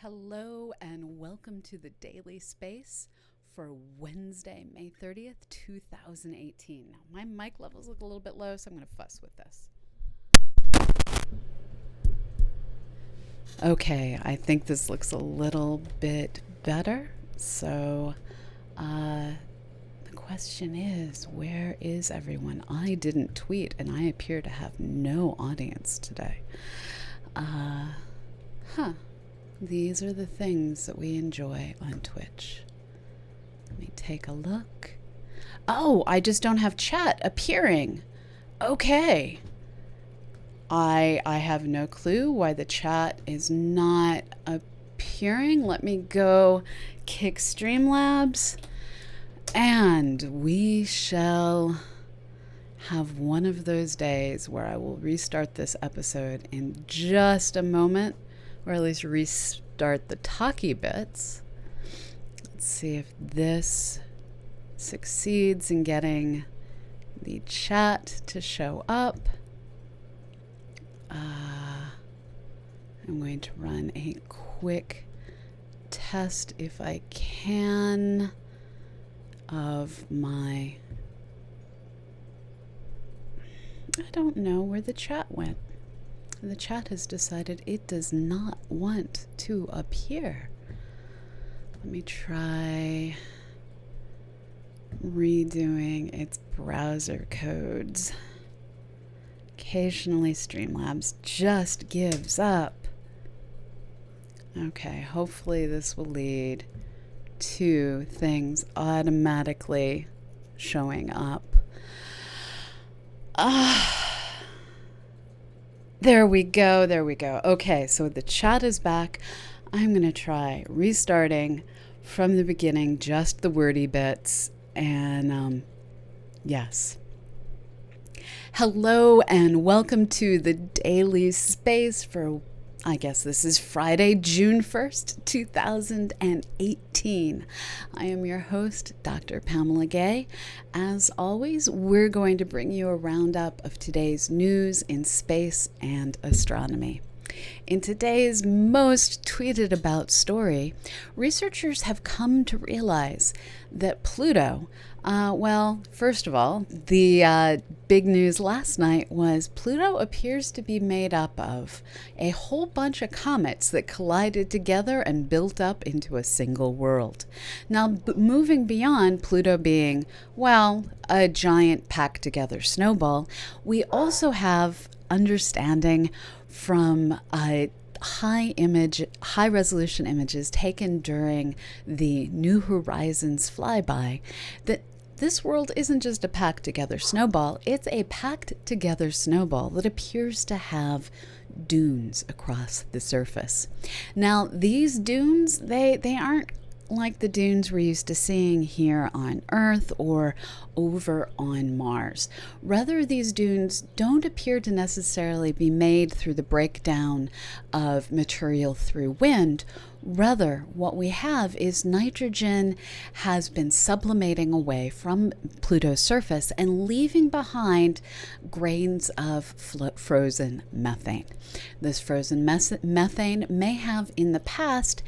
Hello and welcome to the Daily Space for Wednesday, May 30th, 2018. Now, my mic levels look a little bit low, so I'm going to fuss with this. Okay, I think this looks a little bit better. So, the question is, where is everyone? I didn't tweet, and I appear to have no audience today. These are the things that we enjoy on Twitch. Let me take a look. Oh, I just don't have chat appearing. Okay. I have no clue why the chat is not appearing. Let me go kick Streamlabs, and we shall have one of those days where I will restart this episode in just a moment, or at least restart the talkie bits. Let's see if this succeeds in getting the chat to show up. I'm going to run a quick test, if I can, of my... I don't know where the chat went. The chat has decided it does not want to appear. Let me try redoing its browser codes. Occasionally Streamlabs just gives up. Okay, hopefully this will lead to things automatically showing up. There we go. Okay, so the chat is back. I'm going to try restarting from the beginning, just the wordy bits. And yes. Hello and welcome to the Daily Space for, I guess this is Friday, June 1st, 2018. I am your host, Dr. Pamela Gay. As always, we're going to bring you a roundup of today's news in space and astronomy. In today's most tweeted about story, researchers have come to realize that Pluto, first of all, the big news last night was Pluto appears to be made up of a whole bunch of comets that collided together and built up into a single world. Now, moving beyond Pluto being, a giant packed together snowball, we also have understanding from high resolution images taken during the New Horizons flyby that this world isn't just a packed together snowball, it's a packed together snowball that appears to have dunes across the surface. Now, these dunes, they aren't like the dunes we're used to seeing here on Earth or over on Mars. Rather, these dunes don't appear to necessarily be made through the breakdown of material through wind. Rather, what we have is nitrogen has been sublimating away from Pluto's surface and leaving behind grains of frozen methane. This frozen methane may have in the past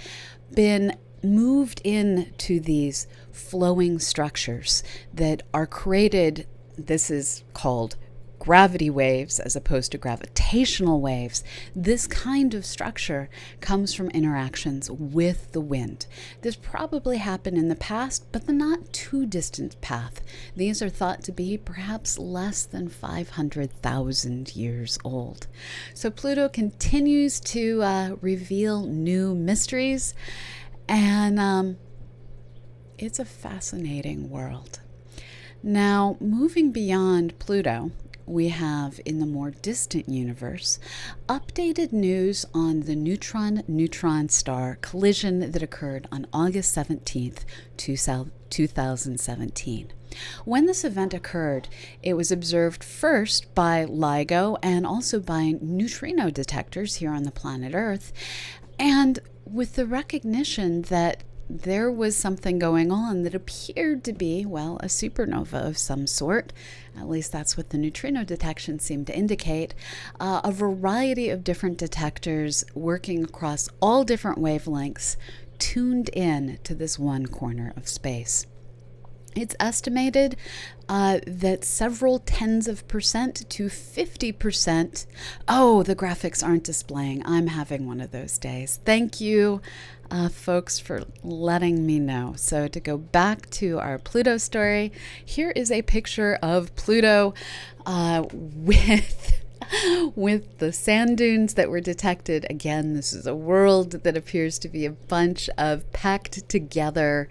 been moved into these flowing structures that are created. This is called gravity waves as opposed to gravitational waves. This kind of structure comes from interactions with the wind. This probably happened in the past, but the not too distant past. These are thought to be perhaps less than 500,000 years old. So Pluto continues to reveal new mysteries. And it's a fascinating world. Now, moving beyond Pluto, we have in the more distant universe updated news on the neutron-neutron star collision that occurred on August 17th, 2017. When this event occurred, it was observed first by LIGO and also by neutrino detectors here on the planet Earth. And with the recognition that there was something going on that appeared to be, well, a supernova of some sort. At least that's what the neutrino detection seemed to indicate. A variety of different detectors working across all different wavelengths tuned in to this one corner of space. It's estimated that several tens of percent to 50%. Oh, the graphics aren't displaying. I'm having one of those days. Thank you, folks, for letting me know. So to go back to our Pluto story, here is a picture of Pluto with the sand dunes that were detected. Again, this is a world that appears to be a bunch of packed together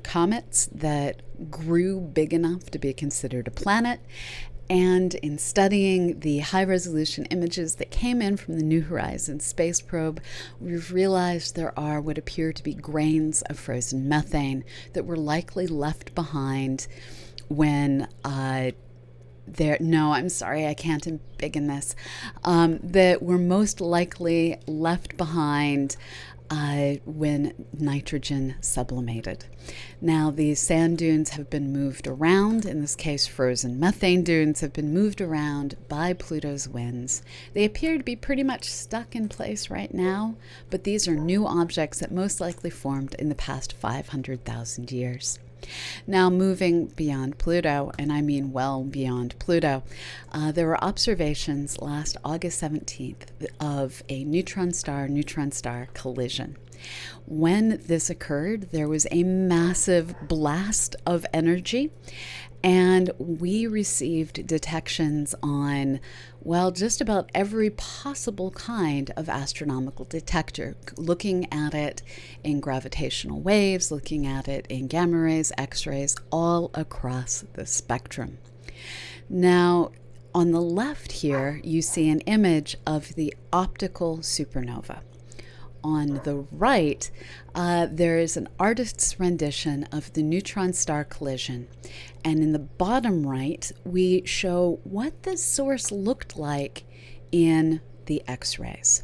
comets that grew big enough to be considered a planet. And in studying the high-resolution images that came in from the New Horizons space probe, we've realized there are what appear to be grains of frozen methane that were likely left behind when no, I'm sorry, I can't embiggen this, that were most likely left behind when nitrogen sublimated. Now, these sand dunes have been moved around. In this case, frozen methane dunes have been moved around by Pluto's winds. They appear to be pretty much stuck in place right now, but these are new objects that most likely formed in the past 500,000 years. Now, moving beyond Pluto, and I mean well beyond Pluto, there were observations last August 17th of a neutron-star collision. When this occurred, there was a massive blast of energy, and we received detections on, well, just about every possible kind of astronomical detector, looking at it in gravitational waves, looking at it in gamma rays, X-rays, all across the spectrum. Now, on the left here, you see an image of the optical supernova. On the right, there is an artist's rendition of the neutron-star collision. And in the bottom right, we show what the source looked like in the X-rays.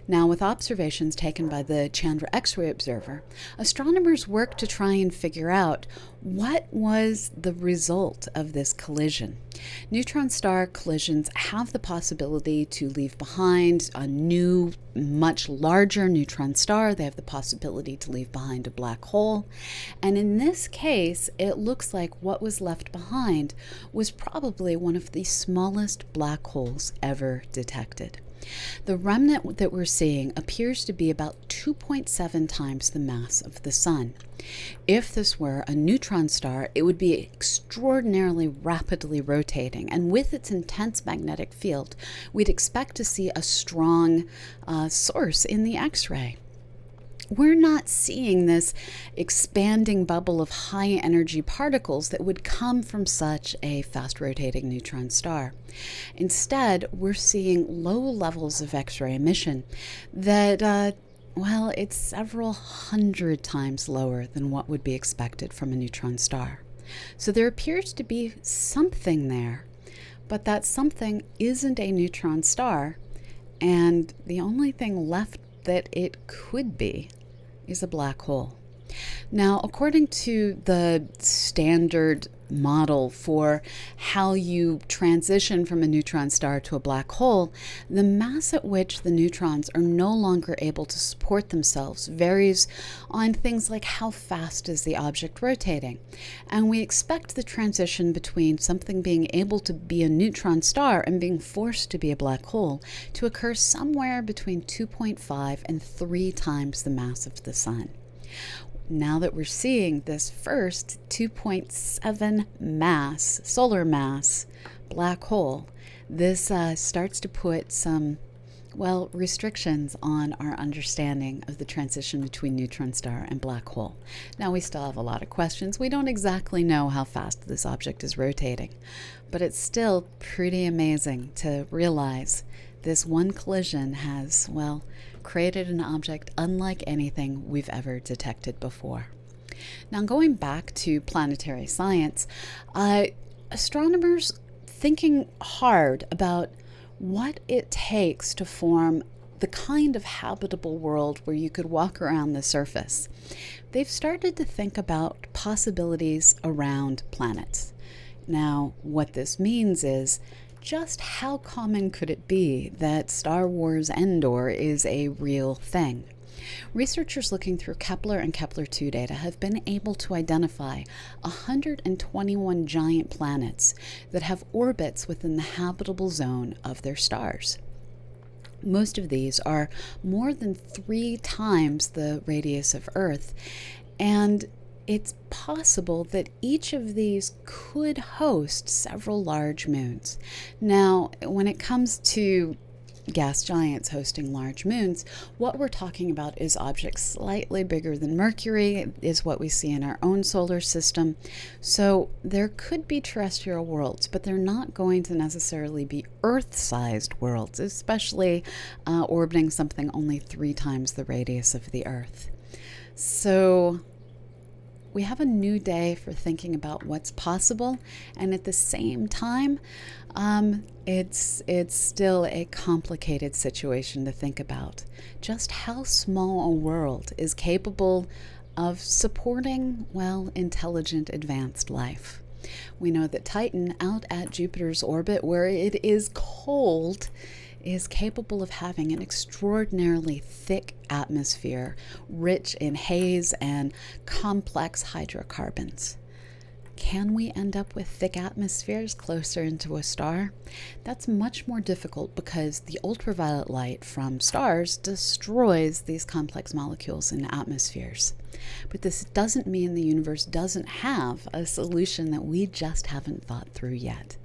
Now, with observations taken by the Chandra X-ray Observer, astronomers worked to try and figure out what was the result of this collision. Neutron-star collisions have the possibility to leave behind a new, much larger neutron star. They have the possibility to leave behind a black hole. And in this case, it looks like what was left behind was probably one of the smallest black holes ever detected. The remnant that we're seeing appears to be about 2.7 times the mass of the Sun. If this were a neutron star, it would be extraordinarily rapidly rotating, and with its intense magnetic field, we'd expect to see a strong source in the X-ray. We're not seeing this expanding bubble of high energy particles that would come from such a fast rotating neutron star. Instead, we're seeing low levels of X-ray emission that, well, it's several hundred times lower than what would be expected from a neutron star. So there appears to be something there, but that something isn't a neutron star, and the only thing left that it could be is a black hole. Now, according to the standard model for how you transition from a neutron star to a black hole, the mass at which the neutrons are no longer able to support themselves varies on things like how fast is the object rotating. And we expect the transition between something being able to be a neutron star and being forced to be a black hole to occur somewhere between 2.5 and 3 times the mass of the Sun. Now that we're seeing this first 2.7 mass, solar mass, black hole, this starts to put some, well, restrictions on our understanding of the transition between neutron star and black hole. Now, we still have a lot of questions. We don't exactly know how fast this object is rotating, but it's still pretty amazing to realize this one collision has, well, created an object unlike anything we've ever detected before. Now, going back to planetary science, astronomers thinking hard about what it takes to form the kind of habitable world where you could walk around the surface, they've started to think about possibilities around planets. Now, what this means is, just how common could it be that Star Wars Endor is a real thing? Researchers looking through Kepler and Kepler-2 data have been able to identify 121 giant planets that have orbits within the habitable zone of their stars. Most of these are more than 3 times the radius of Earth, and it's possible that each of these could host several large moons. Now, when it comes to gas giants hosting large moons, what we're talking about is objects slightly bigger than Mercury, is what we see in our own solar system. So there could be terrestrial worlds, but they're not going to necessarily be Earth-sized worlds, especially orbiting something only 3 times the radius of the Earth. So we have a new day for thinking about what's possible, and at the same time, it's still a complicated situation to think about. Just how small a world is capable of supporting, well, intelligent, advanced life. We know that Titan, out at Jupiter's orbit, where it is cold, is capable of having an extraordinarily thick atmosphere, rich in haze and complex hydrocarbons. Can we end up with thick atmospheres closer into a star? That's much more difficult because the ultraviolet light from stars destroys these complex molecules in atmospheres. But this doesn't mean the universe doesn't have a solution that we just haven't thought through yet.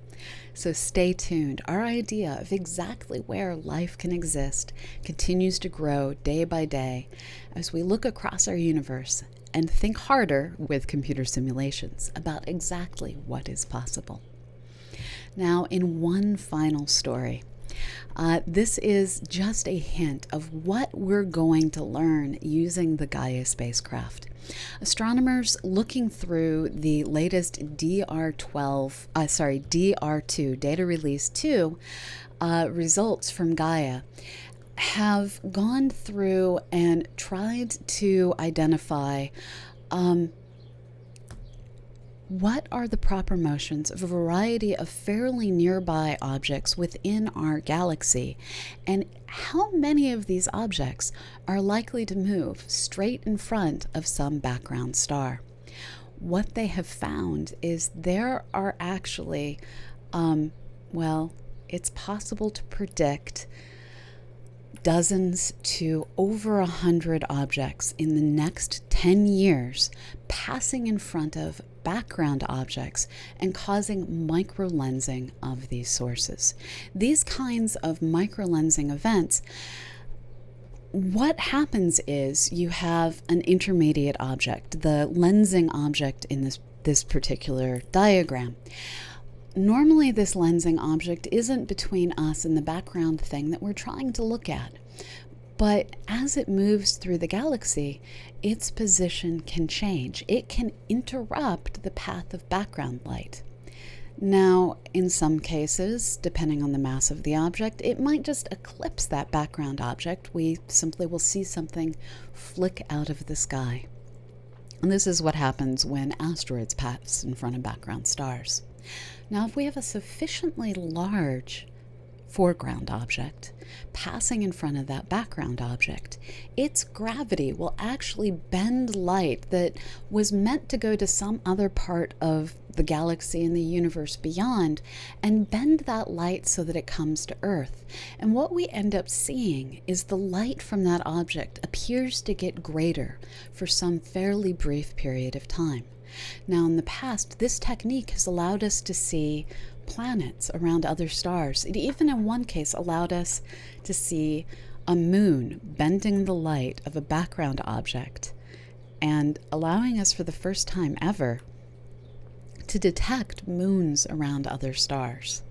So stay tuned. Our idea of exactly where life can exist continues to grow day by day as we look across our universe and think harder with computer simulations about exactly what is possible. Now, in one final story, this is just a hint of what we're going to learn using the Gaia spacecraft. Astronomers looking through the latest DR2 data release 2 results from Gaia have gone through and tried to identify what are the proper motions of a variety of fairly nearby objects within our galaxy, and how many of these objects are likely to move straight in front of some background star. What they have found is there are actually, it's possible to predict dozens to over 100 objects in the next 10 years passing in front of background objects and causing microlensing of these sources. These kinds of microlensing events, what happens is you have an intermediate object, the lensing object in this particular diagram. Normally, this lensing object isn't between us and the background thing that we're trying to look at. But as it moves through the galaxy, its position can change. It can interrupt the path of background light. Now, in some cases, depending on the mass of the object, it might just eclipse that background object. We simply will see something flick out of the sky. And this is what happens when asteroids pass in front of background stars. Now, if we have a sufficiently large foreground object passing in front of that background object, its gravity will actually bend light that was meant to go to some other part of the galaxy and the universe beyond and bend that light so that it comes to Earth. And what we end up seeing is the light from that object appears to get greater for some fairly brief period of time. Now, in the past, this technique has allowed us to see planets around other stars. It even in one case allowed us to see a moon bending the light of a background object and allowing us for the first time ever to detect moons around other stars.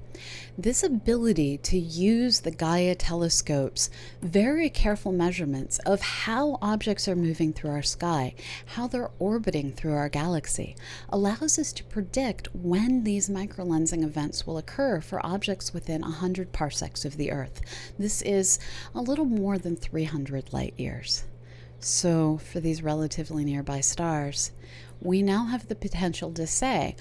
This ability to use the Gaia telescope's very careful measurements of how objects are moving through our sky, how they're orbiting through our galaxy, allows us to predict when these microlensing events will occur for objects within 100 parsecs of the Earth. This is a little more than 300 light years. So for these relatively nearby stars, we now have the potential to say,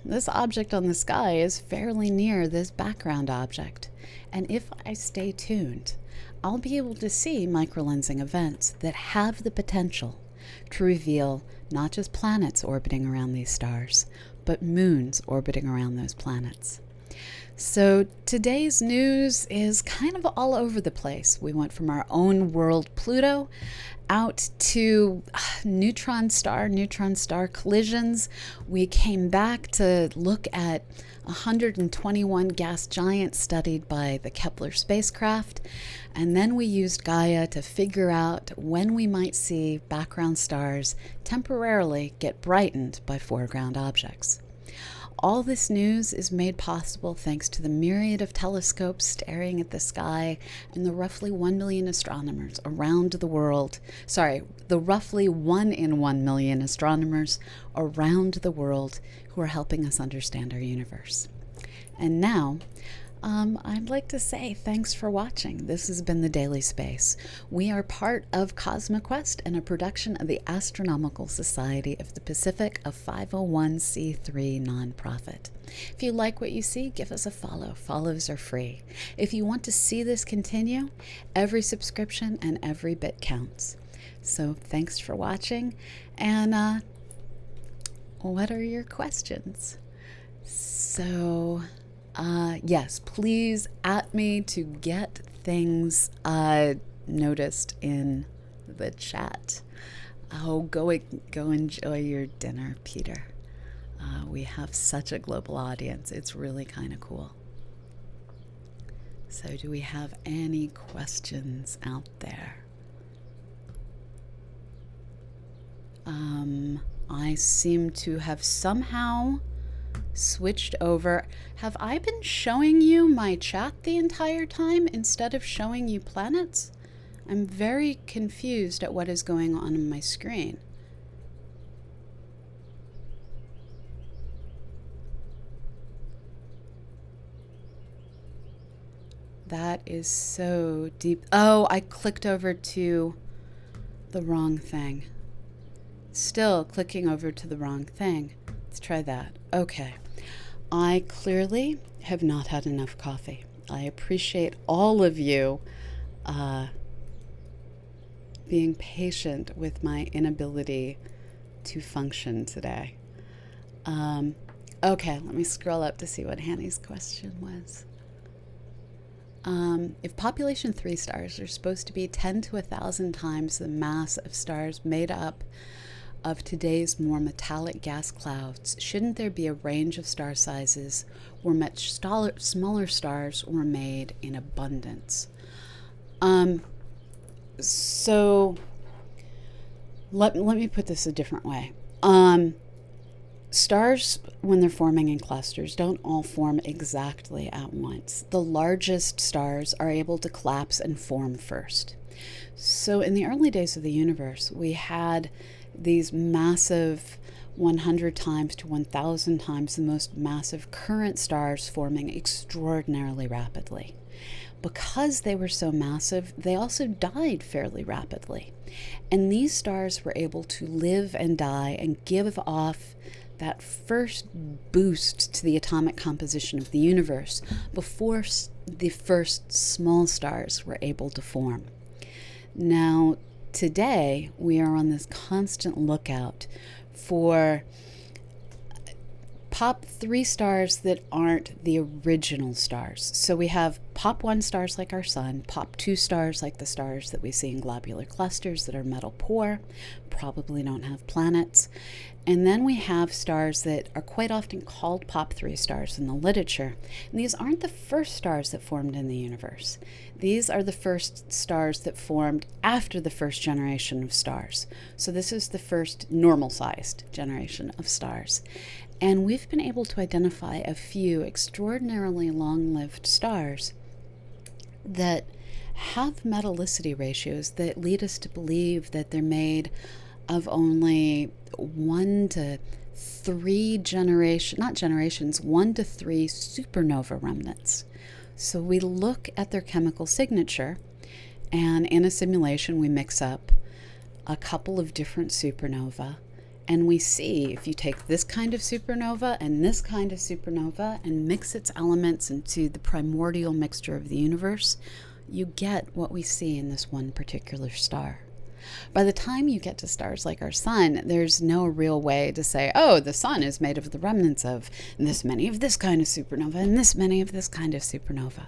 this object on the sky is fairly near this background object. And if I stay tuned, I'll be able to see microlensing events that have the potential to reveal not just planets orbiting around these stars, but moons orbiting around those planets. So today's news is kind of all over the place. We went from our own world, Pluto, out to neutron star collisions. We came back to look at 121 gas giants studied by the Kepler spacecraft. And then we used Gaia to figure out when we might see background stars temporarily get brightened by foreground objects. All this news is made possible thanks to the myriad of telescopes staring at the sky and the roughly 1 million astronomers around the world. The roughly 1 in 1 million astronomers around the world who are helping us understand our universe. And now, I'd like to say thanks for watching. This has been The Daily Space. We are part of CosmoQuest and a production of the Astronomical Society of the Pacific, a 501c3 nonprofit. If you like what you see, give us a follow. Follows are free. If you want to see this continue, every subscription and every bit counts. So thanks for watching, and what are your questions? Yes, please at me to get things noticed in the chat. Oh, go enjoy your dinner, Peter. We have such a global audience. It's really kind of cool. So do we have any questions out there? I seem to have somehow switched over. Have I been showing you my chat the entire time instead of showing you planets? I'm very confused at what is going on my screen. That is so deep. Oh, I clicked over to the wrong thing. Still clicking over to the wrong thing. Let's try that. Okay. I clearly have not had enough coffee. I appreciate all of you being patient with my inability to function today. Okay, let me scroll up to see what Hanny's question was. If population 3 stars are supposed to be 10 to 1,000 times the mass of stars made up of today's more metallic gas clouds, shouldn't there be a range of star sizes where much smaller stars were made in abundance? So let me put this a different way. Stars, when they're forming in clusters, don't all form exactly at once. The largest stars are able to collapse and form first. So in the early days of the universe, we had these massive 100 times to 1,000 times the most massive current stars forming extraordinarily rapidly. Because they were so massive, they also died fairly rapidly. And these stars were able to live and die and give off that first boost to the atomic composition of the universe before the first small stars were able to form. Now, today, we are on this constant lookout for pop 3 stars that aren't the original stars. So we have pop 1 stars like our sun, pop 2 stars like the stars that we see in globular clusters that are metal poor, probably don't have planets. And then we have stars that are quite often called pop 3 stars in the literature. And these aren't the first stars that formed in the universe. These are the first stars that formed after the first generation of stars. So this is the first normal-sized generation of stars. And we've been able to identify a few extraordinarily long-lived stars that have metallicity ratios that lead us to believe that they're made of only 1 to 3 1 to 3 supernova remnants. So we look at their chemical signature, and in a simulation we mix up a couple of different supernova, and we see if you take this kind of supernova and this kind of supernova and mix its elements into the primordial mixture of the universe, you get what we see in this one particular star. By the time you get to stars like our sun, there's no real way to say, oh, the sun is made of the remnants of this many of this kind of supernova and this many of this kind of supernova.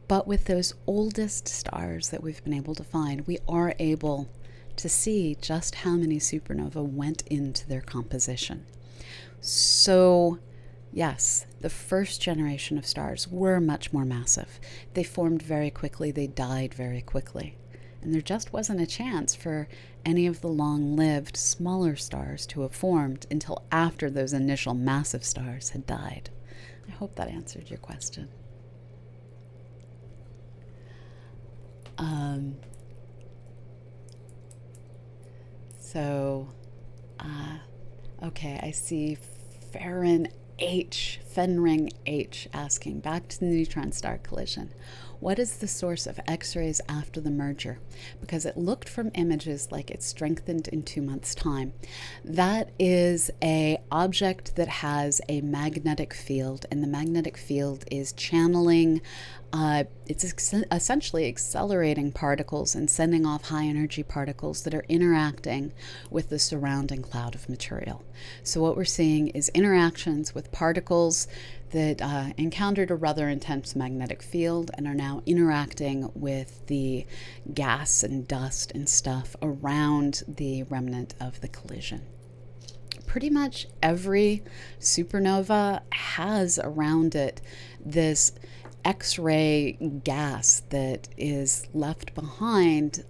But with those oldest stars that we've been able to find, we are able to see just how many supernova went into their composition. So, yes, the first generation of stars were much more massive. They formed very quickly, they died very quickly. And there just wasn't a chance for any of the long-lived smaller stars to have formed until after those initial massive stars had died. I hope that answered your question. Okay, I see Fenring H asking, back to the neutron star collision. What is the source of X-rays after the merger? Because it looked from images like it strengthened in 2 months' time. That is an object that has a magnetic field, and the magnetic field is channeling, it's essentially accelerating particles and sending off high energy particles that are interacting with the surrounding cloud of material. So what we're seeing is interactions with particles that encountered a rather intense magnetic field and are now interacting with the gas and dust and stuff around the remnant of the collision. Pretty much every supernova has around it this X-ray gas that is left behind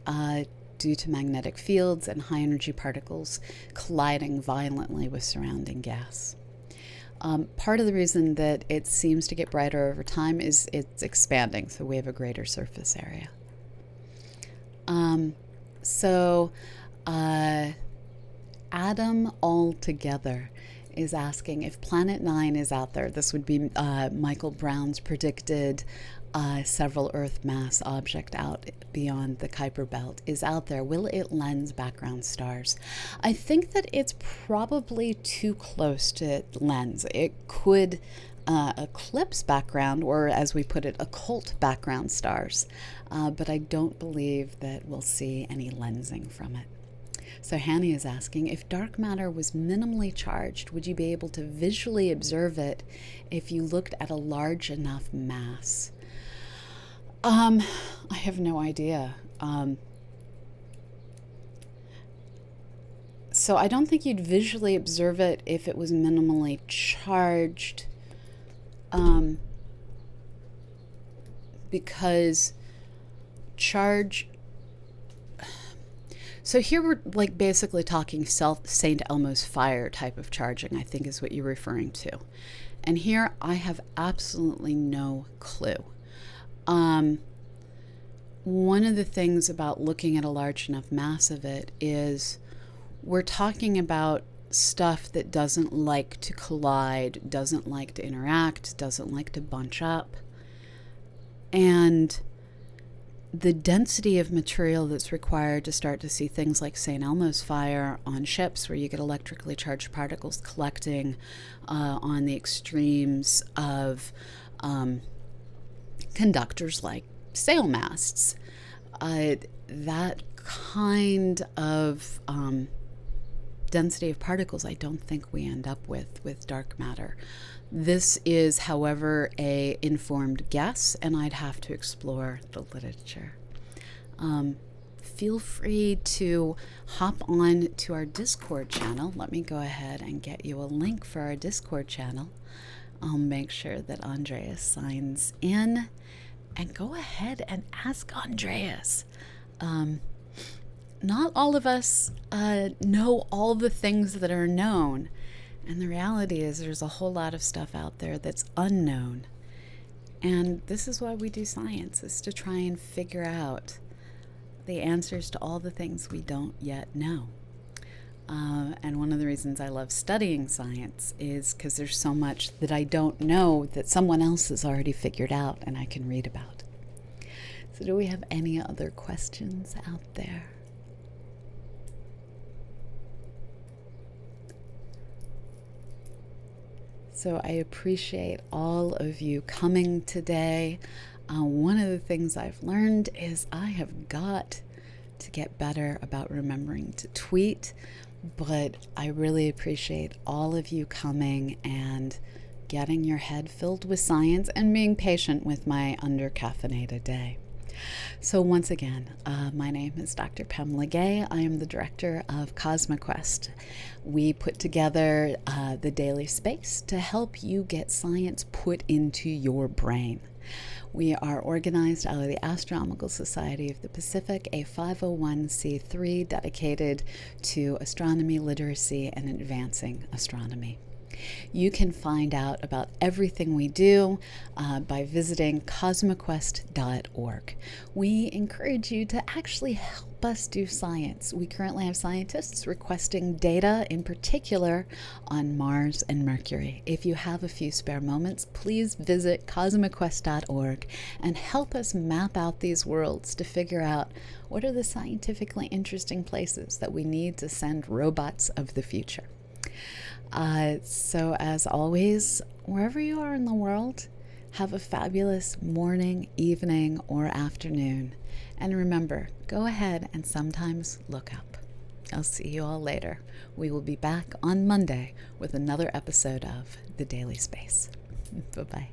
due to magnetic fields and high energy particles colliding violently with surrounding gas. Part of the reason that it seems to get brighter over time is it's expanding, so we have a greater surface area. Adam Altogether is asking if Planet 9 is out there. This would be Michael Brown's predicted several Earth mass object out beyond the Kuiper Belt is out there. Will it lens background stars? I think that it's probably too close to lens. It could eclipse background, or as we put it, occult background stars, but I don't believe that we'll see any lensing from it. So Hanny is asking, if dark matter was minimally charged, would you be able to visually observe it if you looked at a large enough mass? I have no idea. So I don't think you'd visually observe it if it was minimally charged, because charge... So here we're like basically talking St. Elmo's fire type of charging, I think is what you're referring to. And here I have absolutely no clue. One of the things about looking at a large enough mass of it is we're talking about stuff that doesn't like to collide, doesn't like to interact, doesn't like to bunch up. And the density of material that's required to start to see things like St. Elmo's fire on ships, where you get electrically charged particles collecting on the extremes of conductors like sail masts, that kind of density of particles I don't think we end up with dark matter. This is, however, a informed guess, and I'd have to explore the literature. Feel free to hop on to our Discord channel. Let me go ahead and get you a link for our Discord channel. I'll make sure that Andreas signs in, and go ahead and ask Andreas. Not all of us know all the things that are known, And the reality is there's a whole lot of stuff out there that's unknown. And this is why we do science, is to try and figure out the answers to all the things we don't yet know. And one of the reasons I love studying science is because there's so much that I don't know that someone else has already figured out and I can read about. So do we have any other questions out there? So I appreciate all of you coming today. One of the things I've learned is I have got to get better about remembering to tweet, but I really appreciate all of you coming and getting your head filled with science and being patient with my under-caffeinated day. So once again, my name is Dr. Pamela Gay. I am the director of CosmoQuest. We put together the daily space to help you get science put into your brain. We are organized out of the Astronomical Society of the Pacific, a 501c3 dedicated to astronomy literacy and advancing astronomy. You can find out about everything we do by visiting CosmoQuest.org. We encourage you to actually help us do science. We currently have scientists requesting data, in particular on Mars and Mercury. If you have a few spare moments, please visit CosmoQuest.org and help us map out these worlds to figure out what are the scientifically interesting places that we need to send robots of the future. So as always, wherever you are in the world, have a fabulous morning, evening, or afternoon. And remember, go ahead and sometimes look up. I'll see you all later. We will be back on Monday with another episode of The Daily Space. Bye-bye.